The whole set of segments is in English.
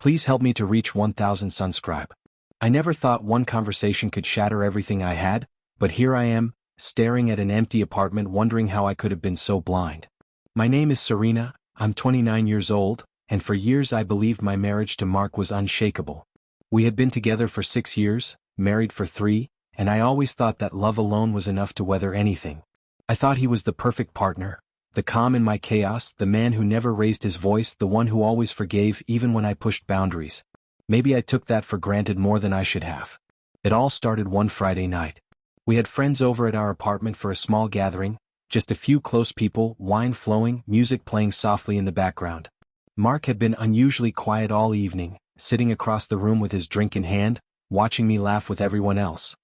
Please help me to reach 1000 subscribe. I never thought one conversation could shatter everything I had, but here I am, staring at an empty apartment wondering how I could have been so blind. My name is Serena, I'm 29 years old, and for years I believed my marriage to Mark was unshakable. We had been together for 6 years, married for 3, and I always thought that love alone was enough to weather anything. I thought he was the perfect partner, the calm in my chaos, the man who never raised his voice, the one who always forgave even when I pushed boundaries. Maybe I took that for granted more than I should have. It all started one Friday night. We had friends over at our apartment for a small gathering, just a few close people, wine flowing, music playing softly in the background. Mark had been unusually quiet all evening, sitting across the room with his drink in hand, watching me laugh with everyone else.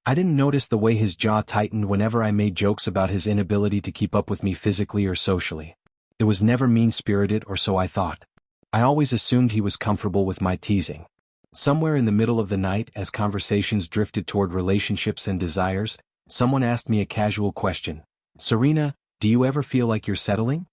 I didn't notice the way his jaw tightened whenever I made jokes about his inability to keep up with me physically or socially. It was never mean-spirited, or so I thought. I always assumed he was comfortable with my teasing. Somewhere in the middle of the night, as conversations drifted toward relationships and desires, someone asked me a casual question. "Serena, do you ever feel like you're settling?"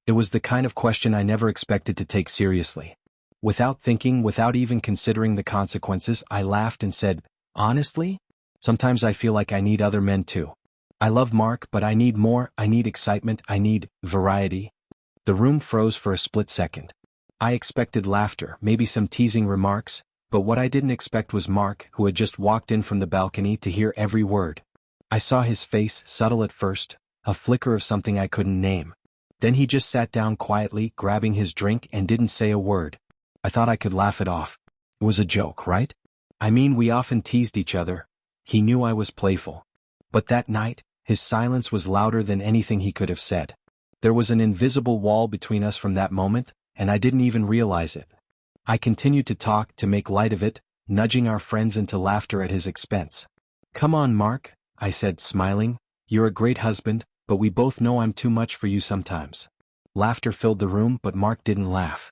It was the kind of question I never expected to take seriously. Without thinking, without even considering the consequences, I laughed and said, "Honestly? Sometimes I feel like I need other men too. I love Mark, but I need more, I need excitement, I need variety." The room froze for a split second. I expected laughter, maybe some teasing remarks, but what I didn't expect was Mark, who had just walked in from the balcony, to hear every word. I saw his face, subtle at first, a flicker of something I couldn't name. Then he just sat down quietly, grabbing his drink, and didn't say a word. I thought I could laugh it off. It was a joke, right? I mean, we often teased each other. He knew I was playful. But that night, his silence was louder than anything he could have said. There was an invisible wall between us from that moment, and I didn't even realize it. I continued to talk, to make light of it, nudging our friends into laughter at his expense. "Come on, Mark," I said, smiling. "You're a great husband, but we both know I'm too much for you sometimes." Laughter filled the room, but Mark didn't laugh.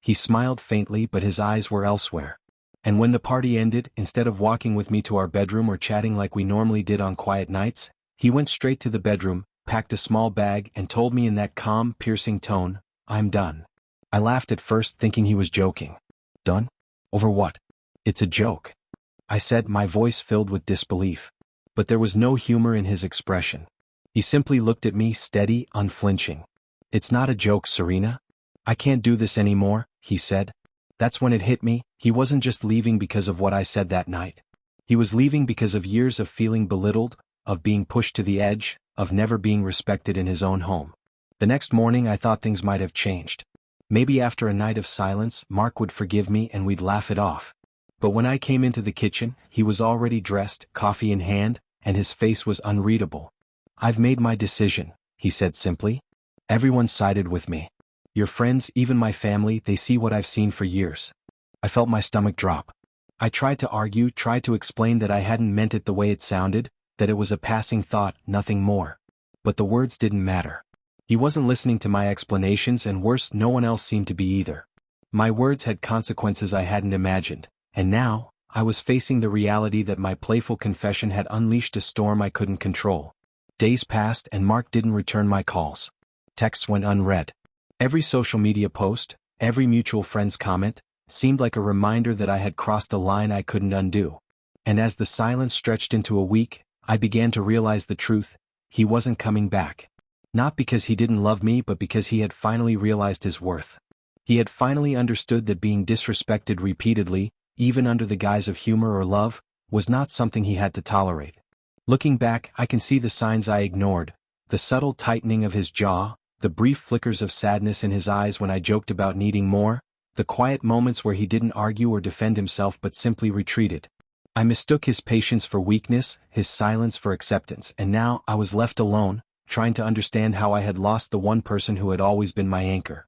He smiled faintly, but his eyes were elsewhere. And when the party ended, instead of walking with me to our bedroom or chatting like we normally did on quiet nights, he went straight to the bedroom, packed a small bag, and told me in that calm, piercing tone, "I'm done." I laughed at first, thinking he was joking. "Done? Over what?" "It's a joke," I said, my voice filled with disbelief. But there was no humor in his expression. He simply looked at me, steady, unflinching. "It's not a joke, Serena. I can't do this anymore," he said. That's when it hit me. He wasn't just leaving because of what I said that night. He was leaving because of years of feeling belittled, of being pushed to the edge, of never being respected in his own home. The next morning I thought things might have changed. Maybe after a night of silence, Mark would forgive me and we'd laugh it off. But when I came into the kitchen, he was already dressed, coffee in hand, and his face was unreadable. "I've made my decision," he said simply. "Everyone sided with me. Your friends, even my family, they see what I've seen for years." I felt my stomach drop. I tried to argue, tried to explain that I hadn't meant it the way it sounded, that it was a passing thought, nothing more. But the words didn't matter. He wasn't listening to my explanations, and worse, no one else seemed to be either. My words had consequences I hadn't imagined, and now, I was facing the reality that my playful confession had unleashed a storm I couldn't control. Days passed and Mark didn't return my calls. Texts went unread. Every social media post, every mutual friend's comment, seemed like a reminder that I had crossed a line I couldn't undo. And as the silence stretched into a week, I began to realize the truth. He wasn't coming back. Not because he didn't love me, but because he had finally realized his worth. He had finally understood that being disrespected repeatedly, even under the guise of humor or love, was not something he had to tolerate. Looking back, I can see the signs I ignored, the subtle tightening of his jaw, the brief flickers of sadness in his eyes when I joked about needing more, the quiet moments where he didn't argue or defend himself but simply retreated. I mistook his patience for weakness, his silence for acceptance, and now I was left alone, trying to understand how I had lost the one person who had always been my anchor.